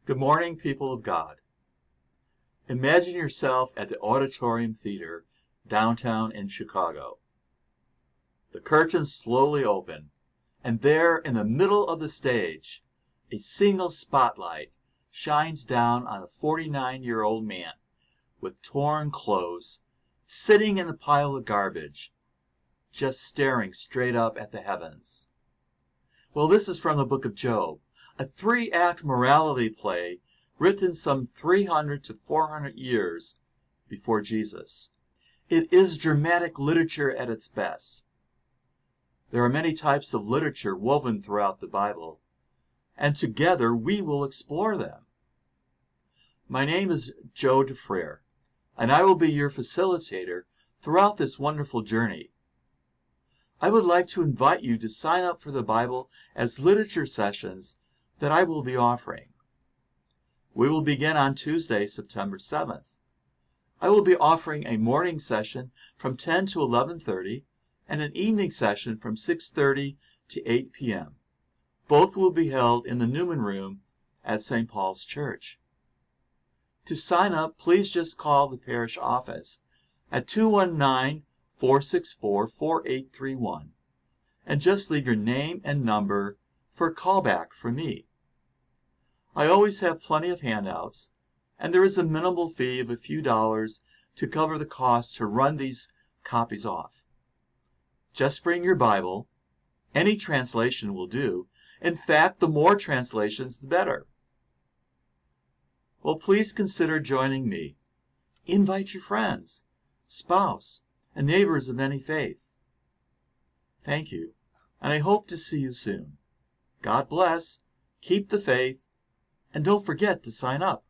Good morning, people of God. Imagine yourself at the Auditorium Theater downtown in Chicago. The curtains slowly open, and there in the middle of the stage, a single spotlight shines down on a 49-year-old man with torn clothes, sitting in a pile of garbage, just staring straight up at the heavens. Well, this is from the book of Job, a 3-act morality play written some 300 to 400 years before Jesus. It is dramatic literature at its best. There are many types of literature woven throughout the Bible, and together we will explore them. My name is Joe DeFrere, and I will be your facilitator throughout this wonderful journey. I would like to invite you to sign up for the Bible as literature sessions that I will be offering. We will begin on Tuesday, September 7th. I will be offering a morning session from 10 to 11:30 and an evening session from 6:30 to 8 p.m. Both will be held in the Newman Room at St. Paul's Church. To sign up, please just call the parish office at 219-464-4831 and just leave your name and number for a callback from me. I always have plenty of handouts, and there is a minimal fee of a few dollars to cover the cost to run these copies off. Just bring your Bible. Any translation will do. In fact, the more translations, the better. Well, please consider joining me. Invite your friends, spouse, and neighbors of any faith. Thank you, and I hope to see you soon. God bless, keep the faith, and don't forget to sign up.